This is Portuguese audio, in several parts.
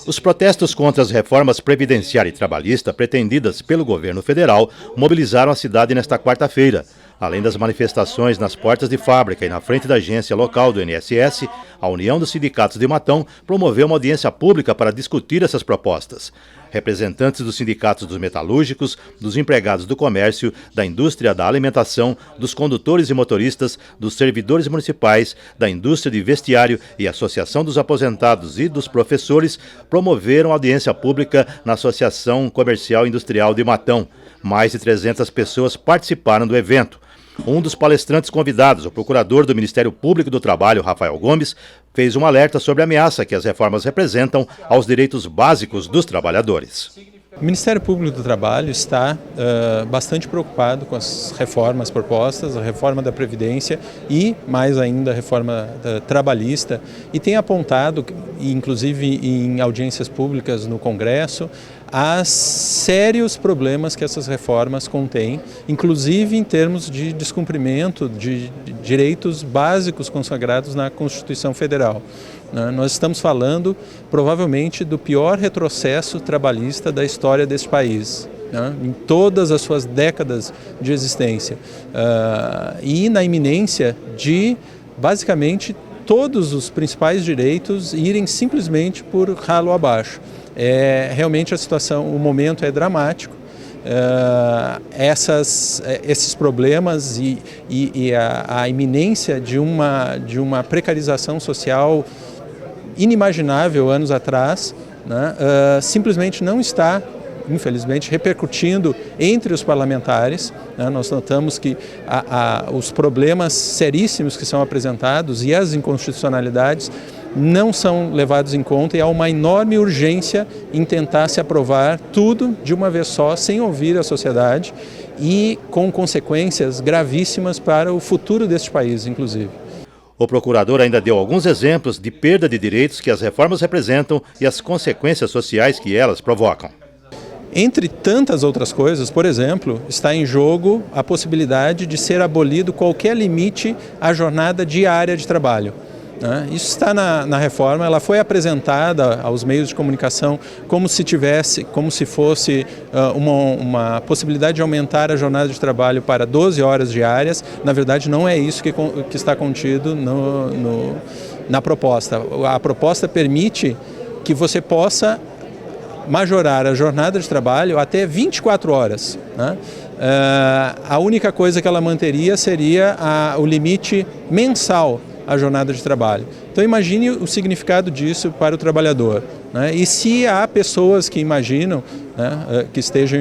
Os protestos contra as reformas previdenciária e trabalhista pretendidas pelo governo federal mobilizaram a cidade nesta quarta-feira. Além das manifestações nas portas de fábrica e na frente da agência local do INSS, a União dos Sindicatos de Matão promoveu uma audiência pública para discutir essas propostas. Representantes dos sindicatos dos metalúrgicos, dos empregados do comércio, da indústria da alimentação, dos condutores e motoristas, dos servidores municipais, da indústria de vestiário e Associação dos Aposentados e dos professores promoveram audiência pública na Associação Comercial e Industrial de Matão. Mais de 300 pessoas participaram do evento. Um dos palestrantes convidados, o procurador do Ministério Público do Trabalho, Rafael Gomes, fez um alerta sobre a ameaça que as reformas representam aos direitos básicos dos trabalhadores. O Ministério Público do Trabalho está bastante preocupado com as reformas propostas, a reforma da Previdência e, mais ainda, a reforma trabalhista, e tem apontado, inclusive em audiências públicas no Congresso, há sérios problemas que essas reformas contêm, inclusive em termos de descumprimento de direitos básicos consagrados na Constituição Federal. Nós estamos falando, provavelmente, do pior retrocesso trabalhista da história deste país, em todas as suas décadas de existência, e na iminência de, basicamente, todos os principais direitos irem simplesmente por ralo abaixo. Realmente a situação, o momento é dramático. Esses problemas e a iminência de uma precarização social inimaginável anos atrás, simplesmente não está, infelizmente, repercutindo entre os parlamentares. Nós notamos que os problemas seríssimos que são apresentados e as inconstitucionalidades não são levados em conta, e há uma enorme urgência em tentar se aprovar tudo de uma vez só, sem ouvir a sociedade e com consequências gravíssimas para o futuro deste país, inclusive. O procurador ainda deu alguns exemplos de perda de direitos que as reformas representam e as consequências sociais que elas provocam. Entre tantas outras coisas, por exemplo, está em jogo a possibilidade de ser abolido qualquer limite à jornada diária de trabalho. Isso está na reforma. Ela foi apresentada aos meios de comunicação como se fosse uma possibilidade de aumentar a jornada de trabalho para 12 horas diárias. Na verdade, não é isso que está contido na proposta. A proposta permite que você possa majorar a jornada de trabalho até 24 horas. A única coisa que ela manteria seria o limite mensal a jornada de trabalho. Então imagine o significado disso para o trabalhador. E se há pessoas que imaginam, que estejam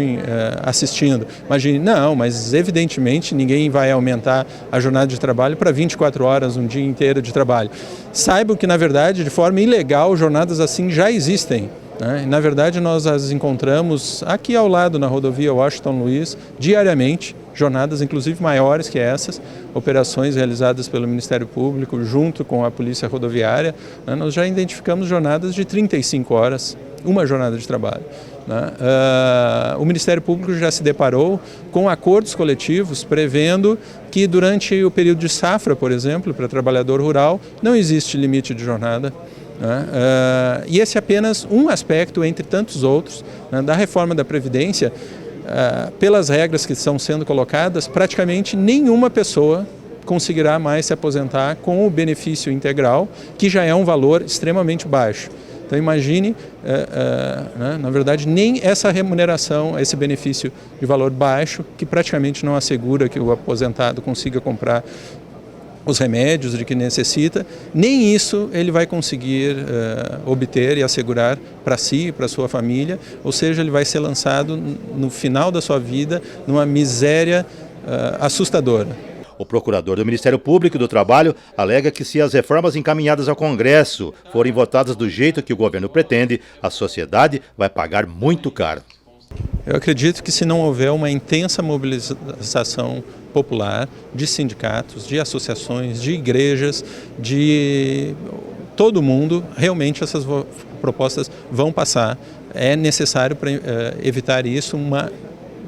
assistindo, imagine, não, mas evidentemente ninguém vai aumentar a jornada de trabalho para 24 horas, um dia inteiro de trabalho. Saibam que, na verdade, de forma ilegal, jornadas assim já existem. Na verdade, nós as encontramos aqui ao lado, na rodovia Washington Luiz, diariamente, jornadas inclusive maiores que essas, operações realizadas pelo Ministério Público junto com a Polícia Rodoviária. Nós já identificamos jornadas de 35 horas, uma jornada de trabalho. O Ministério Público já se deparou com acordos coletivos prevendo que durante o período de safra, por exemplo, para trabalhador rural, não existe limite de jornada. E esse é apenas um aspecto, entre tantos outros, da reforma da Previdência. Pelas regras que estão sendo colocadas, praticamente nenhuma pessoa conseguirá mais se aposentar com o benefício integral, que já é um valor extremamente baixo. Então imagine, na verdade, nem essa remuneração, esse benefício de valor baixo, que praticamente não assegura que o aposentado consiga comprar os remédios de que necessita, nem isso ele vai conseguir obter e assegurar para si e para sua família, ou seja, ele vai ser lançado no final da sua vida numa miséria assustadora. O procurador do Ministério Público do Trabalho alega que se as reformas encaminhadas ao Congresso forem votadas do jeito que o governo pretende, a sociedade vai pagar muito caro. Eu acredito que se não houver uma intensa mobilização popular de sindicatos, de associações, de igrejas, de todo mundo, realmente essas propostas vão passar. É necessário para evitar isso uma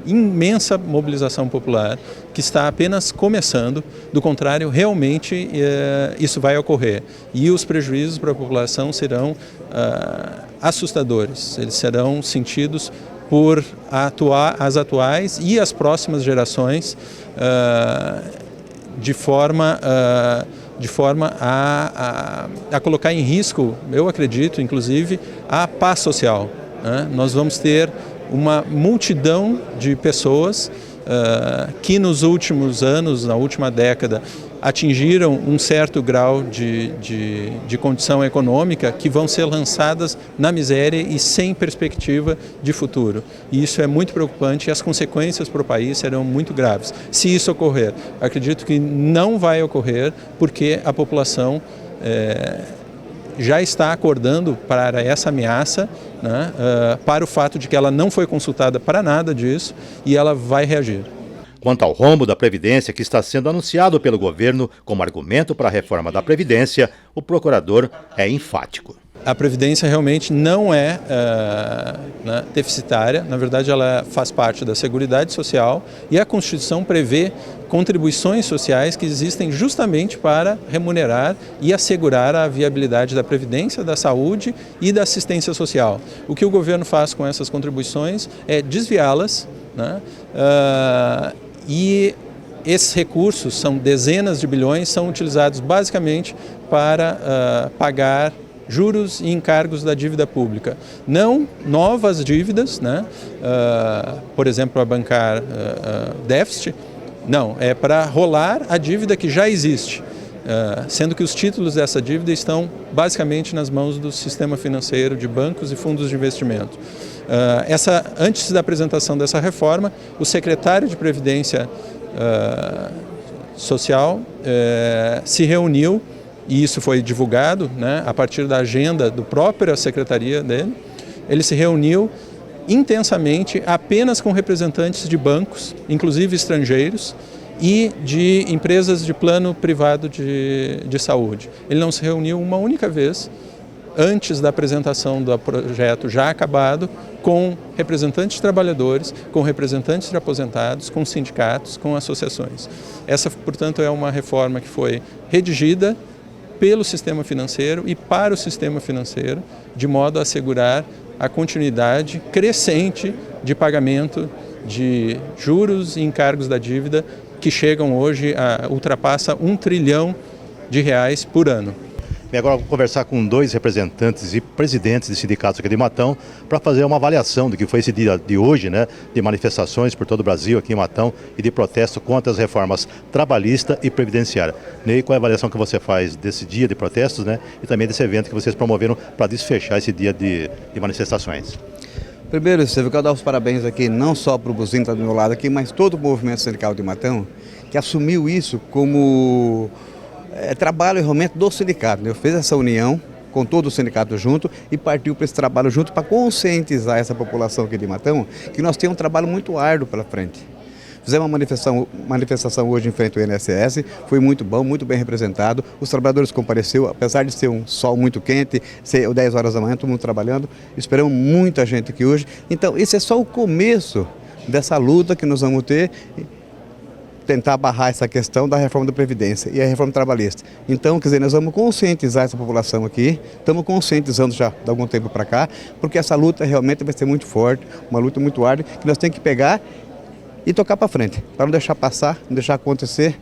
imensa mobilização popular que está apenas começando. Do contrário, realmente isso vai ocorrer. E os prejuízos para a população serão assustadores. Eles serão sentidos por as atuais e as próximas gerações de forma a colocar em risco, eu acredito, inclusive, a paz social, né? Nós vamos ter uma multidão de pessoas que nos últimos anos, na última década, atingiram um certo grau de condição econômica, que vão ser lançadas na miséria e sem perspectiva de futuro. E isso é muito preocupante e as consequências para o país serão muito graves. Se isso ocorrer, acredito que não vai ocorrer, porque a população já está acordando para essa ameaça, né, para o fato de que ela não foi consultada para nada disso e ela vai reagir. Quanto ao rombo da Previdência que está sendo anunciado pelo governo como argumento para a reforma da Previdência, o procurador é enfático. A Previdência realmente não é deficitária, na verdade ela faz parte da Seguridade Social e a Constituição prevê contribuições sociais que existem justamente para remunerar e assegurar a viabilidade da Previdência, da saúde e da assistência social. O que o governo faz com essas contribuições é desviá-las, né? E esses recursos, são dezenas de bilhões, são utilizados basicamente para pagar juros e encargos da dívida pública. Não novas dívidas, né? Por exemplo, para bancar déficit, não, é para rolar a dívida que já existe, sendo que os títulos dessa dívida estão basicamente nas mãos do sistema financeiro, de bancos e fundos de investimento. Antes da apresentação dessa reforma, o secretário de Previdência Social se reuniu, e isso foi divulgado, né, a partir da agenda da própria secretaria dele. Ele se reuniu intensamente apenas com representantes de bancos, inclusive estrangeiros, e de empresas de plano privado de saúde. Ele não se reuniu uma única vez antes da apresentação do projeto já acabado, com representantes de trabalhadores, com representantes de aposentados, com sindicatos, com associações. Essa, portanto, é uma reforma que foi redigida pelo sistema financeiro e para o sistema financeiro, de modo a assegurar a continuidade crescente de pagamento de juros e encargos da dívida, que chegam hoje ultrapassa R$1 trilhão por ano. E agora vou conversar com dois representantes e presidentes de sindicatos aqui de Matão para fazer uma avaliação do que foi esse dia de hoje, né, de manifestações por todo o Brasil aqui em Matão e de protesto contra as reformas trabalhista e previdenciária. Ney, qual é a avaliação que você faz desse dia de protestos, né, e também desse evento que vocês promoveram para desfechar esse dia de manifestações? Primeiro, Silvio, eu quero dar os parabéns aqui, não só para o Buzinho que está do meu lado aqui, mas todo o movimento sindical de Matão, que assumiu isso como trabalho realmente do sindicato, né? Eu fiz essa união com todo o sindicato junto e partiu para esse trabalho junto para conscientizar essa população aqui de Matão que nós temos um trabalho muito árduo pela frente. Fizemos uma manifestação hoje em frente ao INSS, foi muito bom, muito bem representado. Os trabalhadores compareceram, apesar de ser um sol muito quente, ser 10 horas da manhã, todo mundo trabalhando. Esperamos muita gente aqui hoje. Então, esse é só o começo dessa luta que nós vamos ter, tentar barrar essa questão da reforma da Previdência e a reforma trabalhista. Então, quer dizer, nós vamos conscientizar essa população aqui, estamos conscientizando já de algum tempo para cá, porque essa luta realmente vai ser muito forte, uma luta muito árdua, que nós temos que pegar e tocar para frente, para não deixar passar, não deixar acontecer,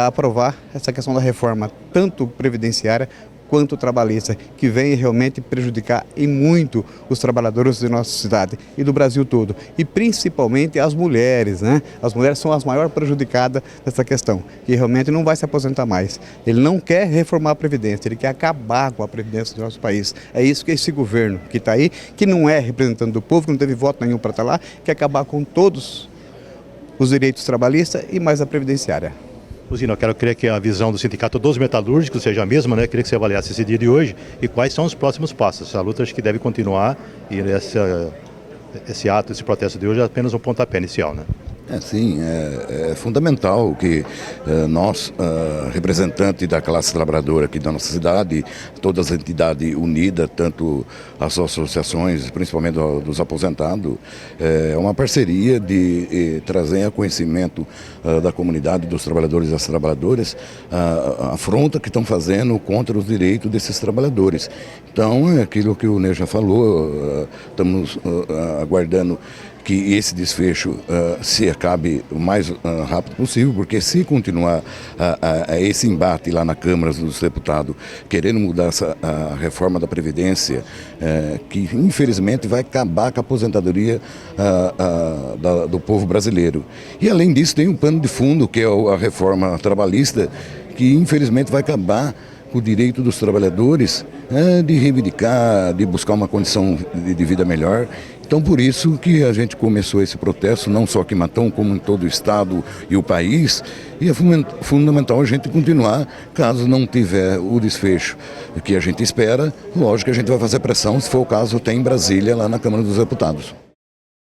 aprovar essa questão da reforma, tanto previdenciária quanto trabalhista, que vem realmente prejudicar em muito os trabalhadores de nossa cidade e do Brasil todo, e principalmente as mulheres, né? As mulheres são as maiores prejudicadas dessa questão, que realmente não vai se aposentar mais. Ele não quer reformar a Previdência, ele quer acabar com a Previdência do nosso país. É isso que esse governo que está aí, que não é representante do povo, que não teve voto nenhum para estar lá, quer acabar com todos os direitos trabalhistas e mais a previdenciária. Buzino, eu quero crer que a visão do Sindicato dos Metalúrgicos seja a mesma, né? Queria que você avaliasse esse dia de hoje e quais são os próximos passos. Essa luta acho que deve continuar e esse ato, esse protesto de hoje é apenas um pontapé inicial, né? Sim, é fundamental que nós, representantes da classe trabalhadora aqui da nossa cidade, todas as entidades unidas, tanto as associações, principalmente dos aposentados, é uma parceria de trazer a conhecimento da comunidade, dos trabalhadores e das trabalhadoras, a afronta que estão fazendo contra os direitos desses trabalhadores. Então, é aquilo que o Ney já falou, estamos aguardando que esse desfecho se acabe o mais rápido possível, porque se continuar esse embate lá na Câmara dos Deputados, querendo mudar a reforma da Previdência, que infelizmente vai acabar com a aposentadoria do povo brasileiro. E além disso tem um pano de fundo, que é a reforma trabalhista, que infelizmente vai acabar com o direito dos trabalhadores de reivindicar, de buscar uma condição de vida melhor. Então, por isso que a gente começou esse protesto, não só aqui em Matão, como em todo o estado e o país, e é fundamental a gente continuar, caso não tiver o desfecho que a gente espera, lógico que a gente vai fazer pressão, se for o caso, até em Brasília, lá na Câmara dos Deputados.